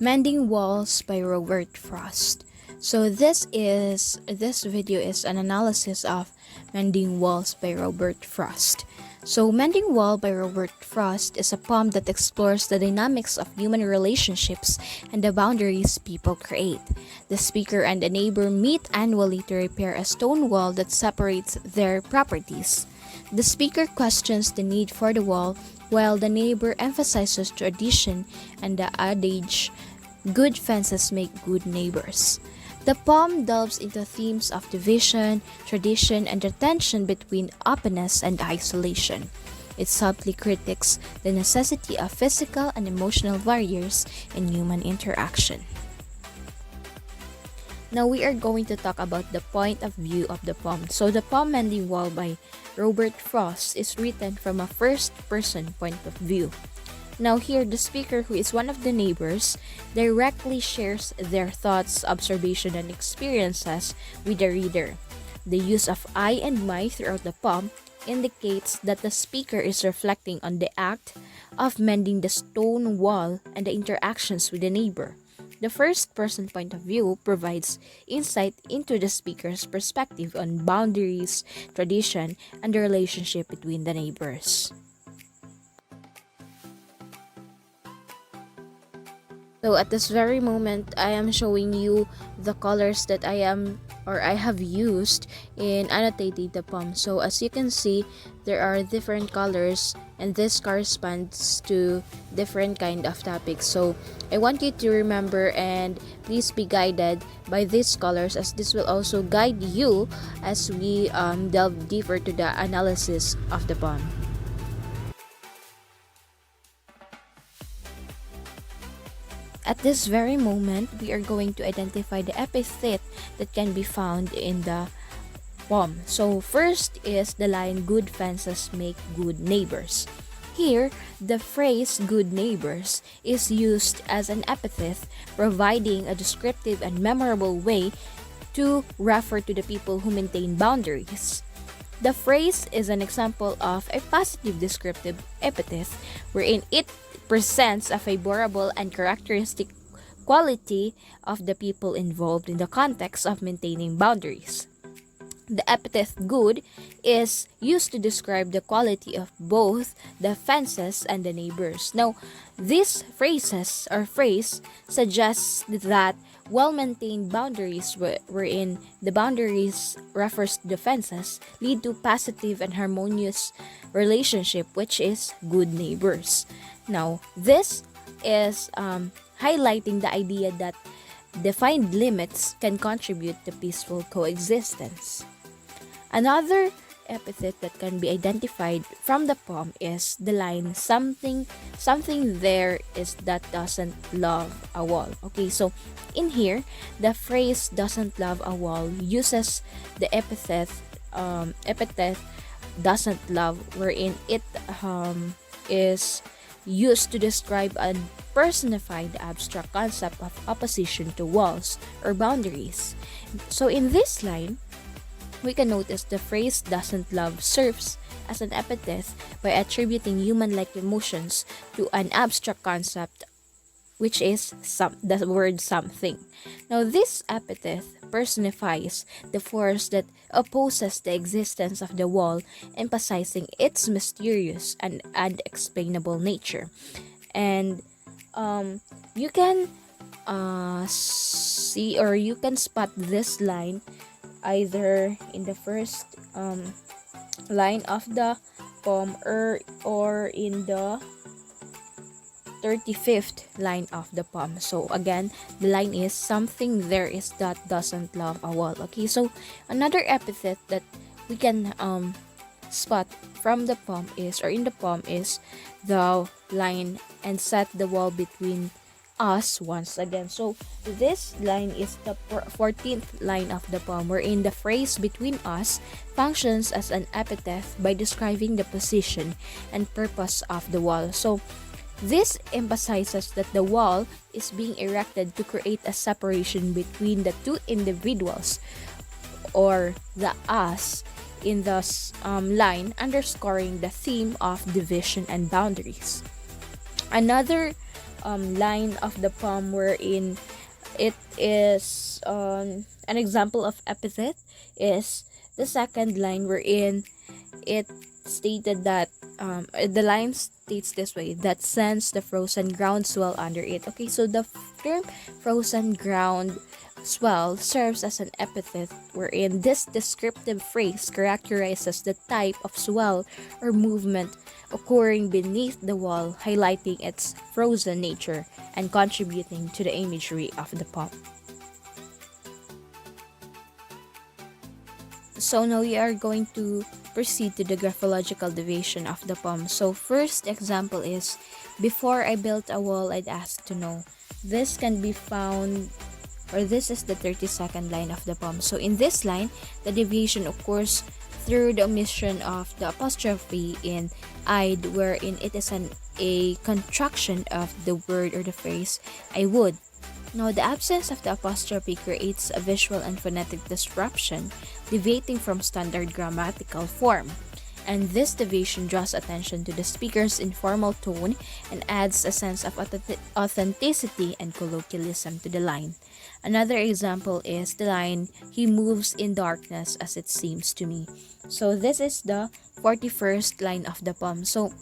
Mending Walls by Robert Frost. So this video is an analysis of Mending Walls by Robert Frost. So Mending Wall by Robert Frost is a poem that explores the dynamics of human relationships and the boundaries people create. The speaker and the neighbor meet annually to repair a stone wall that separates their properties. The speaker questions the need for the wall, while the neighbor emphasizes tradition and the adage, "Good fences make good neighbors." The poem delves into themes of division, tradition, and the tension between openness and isolation. It subtly critiques the necessity of physical and emotional barriers in human interaction. Now we are going to talk about the point of view of the poem. So the poem Mending Wall by Robert Frost is written from a first-person point of view. Now here, the speaker, who is one of the neighbors, directly shares their thoughts, observation, and experiences with the reader. The use of I and my throughout the poem indicates that the speaker is reflecting on the act of mending the stone wall and the interactions with the neighbor. The first-person point of view provides insight into the speaker's perspective on boundaries, tradition, and the relationship between the neighbors. So at this very moment, I am showing you the colors that I have used in annotating the poem. So as you can see, there are different colors and this corresponds to different kind of topics. So I want you to remember and please be guided by these colors, as this will also guide you as we delve deeper to the analysis of the poem. At this very moment, we are going to identify the epithet that can be found in the poem. So first is the line, "Good fences make good neighbors." Here, the phrase "good neighbors" is used as an epithet, providing a descriptive and memorable way to refer to the people who maintain boundaries. The phrase is an example of a positive descriptive epithet wherein it presents a favorable and characteristic quality of the people involved in the context of maintaining boundaries. The epithet "good" is used to describe the quality of both the fences and the neighbors. Now, these phrases or phrase suggests that well-maintained boundaries wherein the boundaries refers to the fences lead to positive and harmonious relationship, which is good neighbors. Now, this is highlighting the idea that defined limits can contribute to peaceful coexistence. Another epithet that can be identified from the poem is the line, something there is that doesn't love a wall." Okay, so in here, the phrase "doesn't love a wall" uses the epithet "doesn't love," wherein it is used to describe and personify the abstract concept of opposition to walls or boundaries. So in this line, we can notice the phrase "doesn't love" serves as an epithet by attributing human-like emotions to an abstract concept, which is the word "something." Now, this epithet personifies the force that opposes the existence of the wall, emphasizing its mysterious and unexplainable nature. And you can see, or you can spot this line either in the first line of the poem or in the 35th line of the poem. So again, the line is "something there is that doesn't love a wall." Okay, so another epithet that we can spot from the poem is, or in the poem, is the line, "and set the wall between us once again." So this line is the 14th line of the poem, wherein the phrase "between us" functions as an epithet by describing the position and purpose of the wall. So this emphasizes that the wall is being erected to create a separation between the two individuals, or the us in the line, underscoring the theme of division and boundaries. Another line of the poem wherein it is an example of epithet is the second line wherein it stated that the line states this way, that sends the frozen ground swell under it. Okay, so the term frozen ground swell serves as an epithet wherein this descriptive phrase characterizes the type of swell or movement occurring beneath the wall, highlighting its frozen nature and contributing to the imagery of the poem. So now we are going to proceed to the graphological deviation of the poem. So first example is, before I built a wall, I'd ask to know. This can be found, or this is the 32nd line of the poem. So in this line, the deviation occurs through the omission of the apostrophe in I'd, wherein it is a contraction of the word or the phrase I would. Now, the absence of the apostrophe creates a visual and phonetic disruption, deviating from standard grammatical form. And this deviation draws attention to the speaker's informal tone and adds a sense of authenticity and colloquialism to the line. Another example is the line, he moves in darkness as it seems to me. So this is the 41st line of the poem. So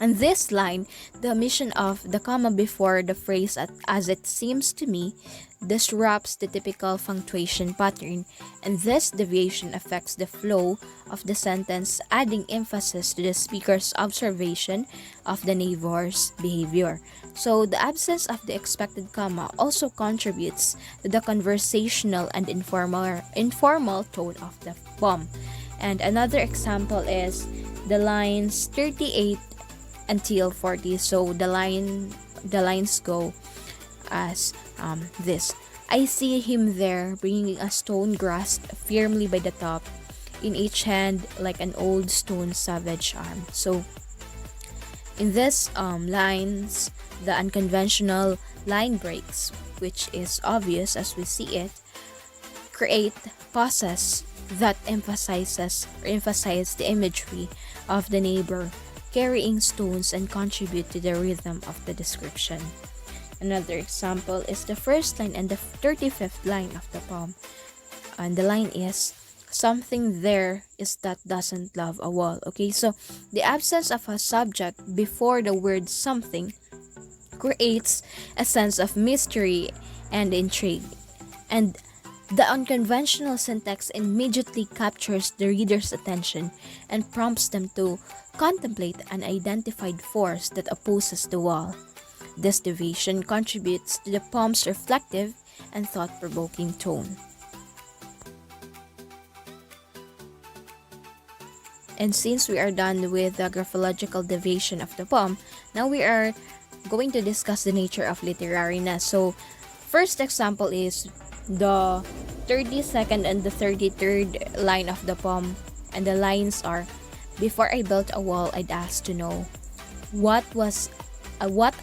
in this line, the omission of the comma before the phrase as it seems to me disrupts the typical punctuation pattern, and this deviation affects the flow of the sentence, adding emphasis to the speaker's observation of the neighbor's behavior. So the absence of the expected comma also contributes to the conversational and informal tone of the poem. And another example is the lines 38 until 40. So the lines go as this. I see him there, bringing a stone grasped firmly by the top, in each hand like an old stone savage arm. So in this lines, the unconventional line breaks, which is obvious as we see it, create pauses that emphasize the imagery of the neighbor carrying stones and contribute to the rhythm of the description. Another example is the first line and the 35th line of the poem. And the line is, something there is that doesn't love a wall. Okay, so the absence of a subject before the word something creates a sense of mystery and intrigue. And the unconventional syntax immediately captures the reader's attention and prompts them to contemplate an identified force that opposes the wall. This deviation contributes to the poem's reflective and thought-provoking tone. And since we are done with the graphological deviation of the poem, now we are going to discuss the nature of literariness. So, first example is the 32nd and the 33rd line of the poem, and the lines are, before I built a wall, I'd ask to know what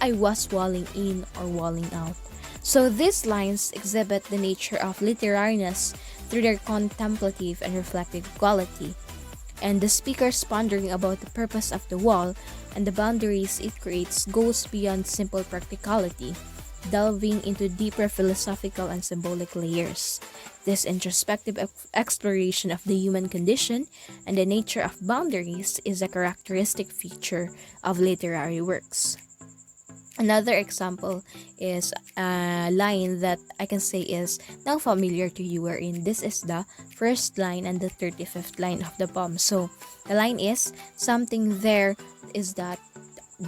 I was walling in or walling out. So these lines exhibit the nature of literariness through their contemplative and reflective quality, and the speaker's pondering about the purpose of the wall and the boundaries it creates goes beyond simple practicality, delving into deeper philosophical and symbolic layers. This introspective exploration of the human condition and the nature of boundaries is a characteristic feature of literary works. Another example is a line that I can say is now familiar to you, wherein this is the first line and the 35th line of the poem. So the line is, something there is that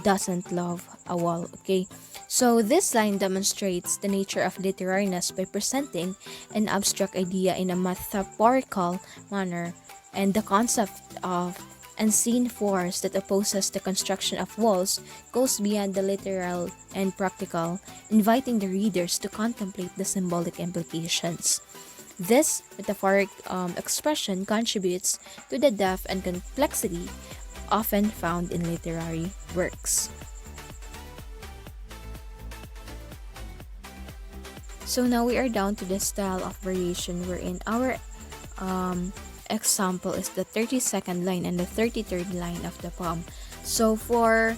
doesn't love a wall. Okay, so this line demonstrates the nature of literariness by presenting an abstract idea in a metaphorical manner, and the concept of unseen force that opposes the construction of walls goes beyond the literal and practical, inviting the readers to contemplate the symbolic implications. This metaphoric expression contributes to the depth and complexity often found in literary works. So now we are down to the style of variation, wherein our example is the 32nd line and the 33rd line of the poem. So for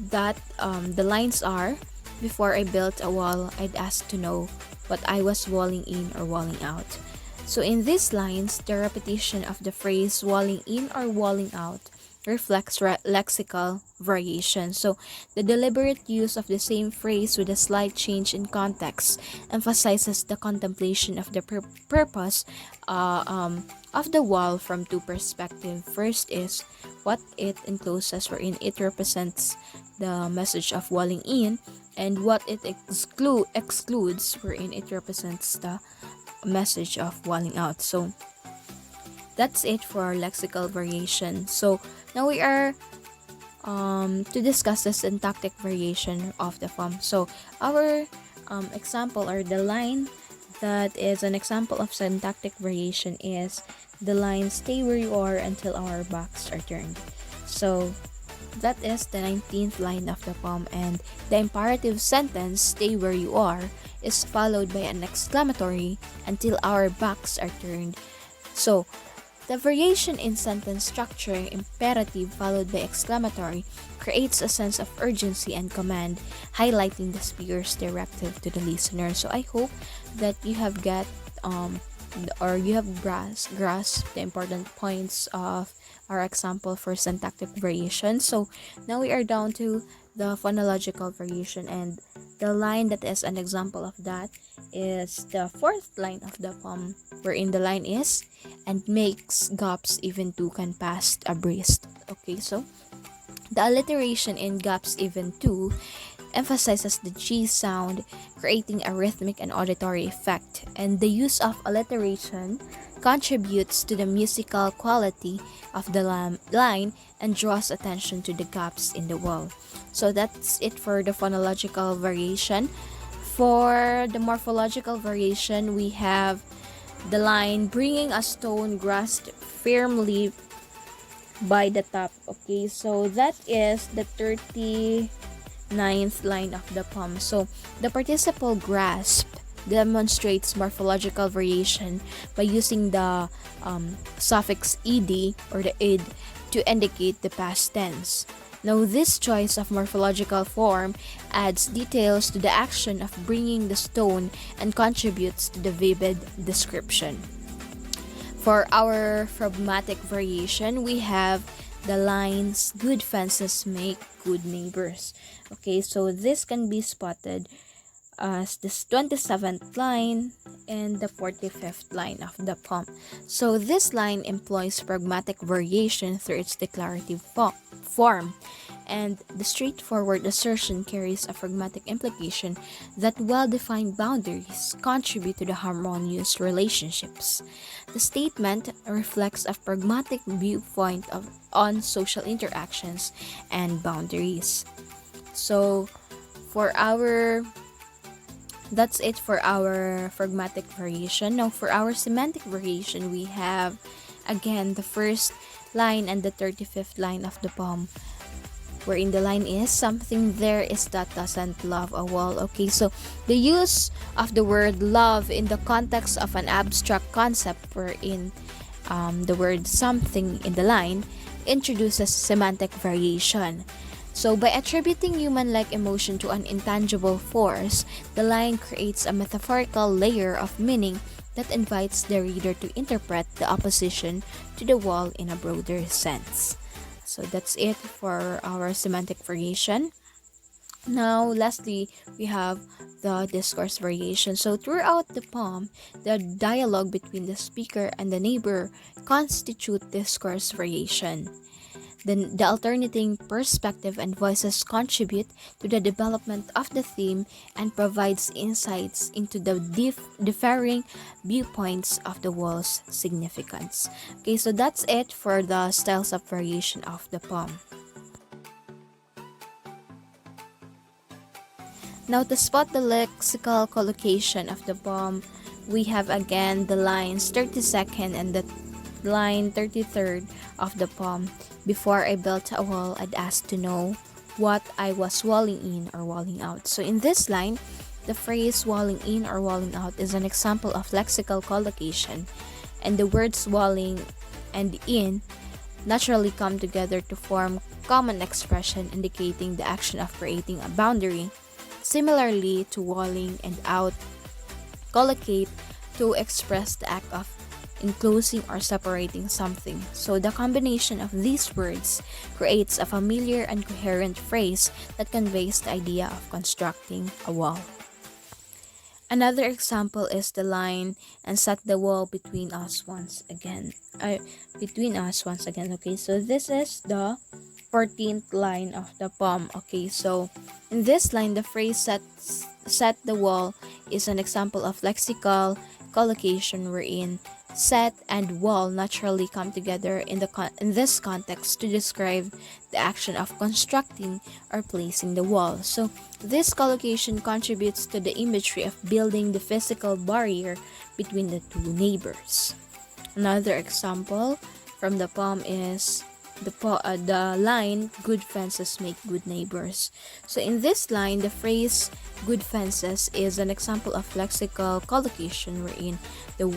that, the lines are, Before I built a wall, I'd ask to know what I was walling in or walling out. So in these lines, the repetition of the phrase walling in or walling out reflects lexical variation. So the deliberate use of the same phrase with a slight change in context emphasizes the contemplation of the purpose of the wall from two perspectives. First is what it encloses, wherein it represents the message of walling in, and what it excludes, wherein it represents the message of walling out. So that's it for our lexical variation. So now we are to discuss the syntactic variation of the poem. So our example, or the line that is an example of syntactic variation, is the line "stay where you are until our backs are turned." So that is the 19th line of the poem, and the imperative sentence "stay where you are" is followed by an exclamatory "until our backs are turned." So the variation in sentence structure, imperative followed by exclamatory, creates a sense of urgency and command, highlighting the speaker's directive to the listener. So I hope that you have grasped the important points of our example for syntactic variation. So now we are down to the phonological variation, and the line that is an example of that is the 4th line of the poem, wherein the line is "and makes gaps even two can pass abreast." Okay, so the alliteration in "gaps even two" emphasizes the G sound, creating a rhythmic and auditory effect, and the use of alliteration contributes to the musical quality of the line and draws attention to the gaps in the wall. So that's it for the phonological variation. For the morphological variation, we have the line "bringing a stone grasped firmly by the top." Okay, so that is the 39th line of the poem. So the participle "grasp" demonstrates morphological variation by using the suffix ed, or the id, to indicate the past tense. Now, this choice of morphological form adds details to the action of bringing the stone and contributes to the vivid description. For our phlegmatic variation, we have the lines "good fences make good neighbors." Okay, so this can be spotted as this 27th line and the 45th line of the poem. So this line employs pragmatic variation through its declarative form, and the straightforward assertion carries a pragmatic implication that well-defined boundaries contribute to the harmonious relationships. The statement reflects a pragmatic viewpoint on social interactions and boundaries. So that's it for our pragmatic variation. Now for our semantic variation, we have again the 1st line and the 35th line of the poem, wherein the line is "something there is that doesn't love a wall." Okay, so the use of the word love in the context of an abstract concept, wherein the word "something" in the line introduces semantic variation. So by attributing human-like emotion to an intangible force, the line creates a metaphorical layer of meaning that invites the reader to interpret the opposition to the wall in a broader sense. So that's it for our semantic variation. Now, lastly, we have the discourse variation. So throughout the poem, the dialogue between the speaker and the neighbor constitute discourse variation. The alternating perspective and voices contribute to the development of the theme and provides insights into the differing viewpoints of the wall's significance. Okay, so that's it for the styles of variation of the poem. Now, to spot the lexical collocation of the poem, we have again the lines 32nd and the line 33rd of the poem. "Before I built a wall, I'd ask to know what I was walling in or walling out." So in this line, the phrase "walling in" or "walling out" is an example of lexical collocation, and the words "walling" and "in" naturally come together to form common expression indicating the action of creating a boundary similarly to walling and out, collocate to express the act of enclosing or separating something. So the combination of these words creates a familiar and coherent phrase that conveys the idea of constructing a wall. Another example is the line "and set the wall between us once again." Between us once again. Okay, so this is the 14th line of the poem. Okay, so in this line, the phrase set the wall is an example of lexical collocation wherein set and wall naturally come together in this context to describe the action of constructing or placing the wall. So this collocation contributes to the imagery of building the physical barrier between the two neighbors. Another example from the poem is the line "good fences make good neighbors." So in this line, the phrase "good fences" is an example of lexical collocation wherein the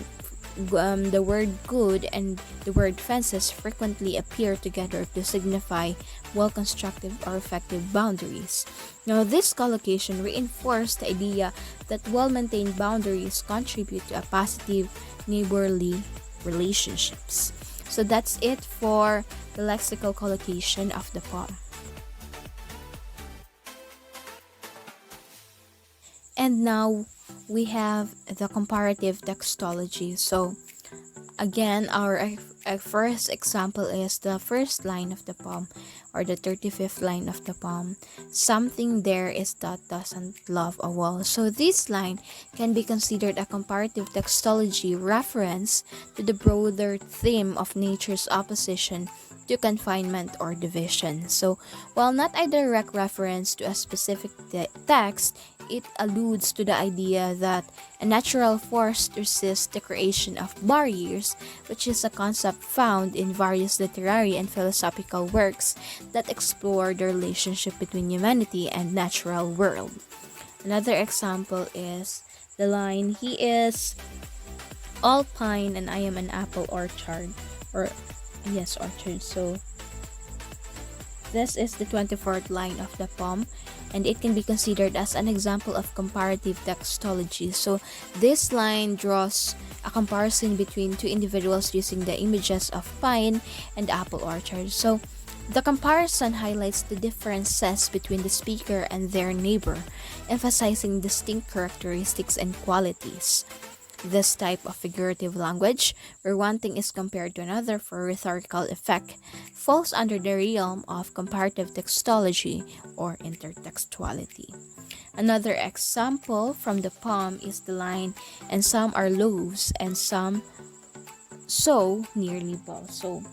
word "good" and the word "fences" frequently appear together to signify well-constructed or effective boundaries. Now, this collocation reinforced the idea that well-maintained boundaries contribute to a positive neighborly relationships. So that's it for the lexical collocation of the poem. And now we have the comparative textology. So again, our first example is the first line of the poem, or the 35th line of the poem. Something there is that doesn't love a wall. So this line can be considered a comparative textology reference to the broader theme of nature's opposition to confinement or division. So while not a direct reference to a specific text, it alludes to the idea that a natural force resists the creation of barriers, which is a concept found in various literary and philosophical works that explore the relationship between humanity and natural world. Another example is the line "He is all pine and I am an apple orchard," or yes, orchard. So this is the 24th line of the poem, and it can be considered as an example of comparative textology. So this line draws a comparison between two individuals using the images of pine and apple orchard. So the comparison highlights the differences between the speaker and their neighbor, emphasizing distinct characteristics and qualities. This type of figurative language, where one thing is compared to another for rhetorical effect, falls under the realm of comparative textology or intertextuality. Another example from the poem is the line "and some are loaves and some so nearly balls." So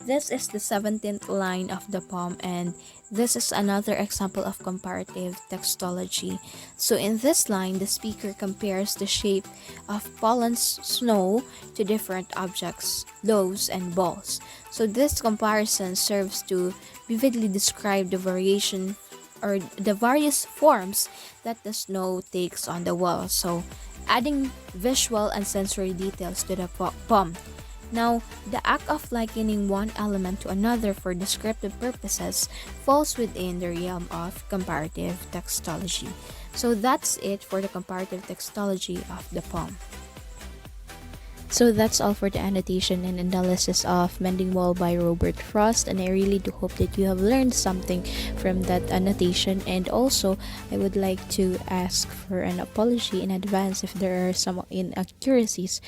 this is the 17th line of the poem, and this is another example of comparative textology. So in this line, the speaker compares the shape of fallen snow to different objects, loaves and balls. So this comparison serves to vividly describe the variation or the various forms that the snow takes on the wall. So adding visual and sensory details to the poem. Now, the act of likening one element to another for descriptive purposes falls within the realm of comparative textology. So that's it for the comparative textology of the poem. So that's all for the annotation and analysis of Mending Wall by Robert Frost, and I really do hope that you have learned something from that annotation. And also, I would like to ask for an apology in advance if there are some inaccuracies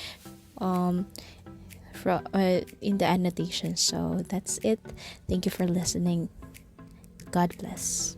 in the annotation. So that's it. Thank you for listening. God bless.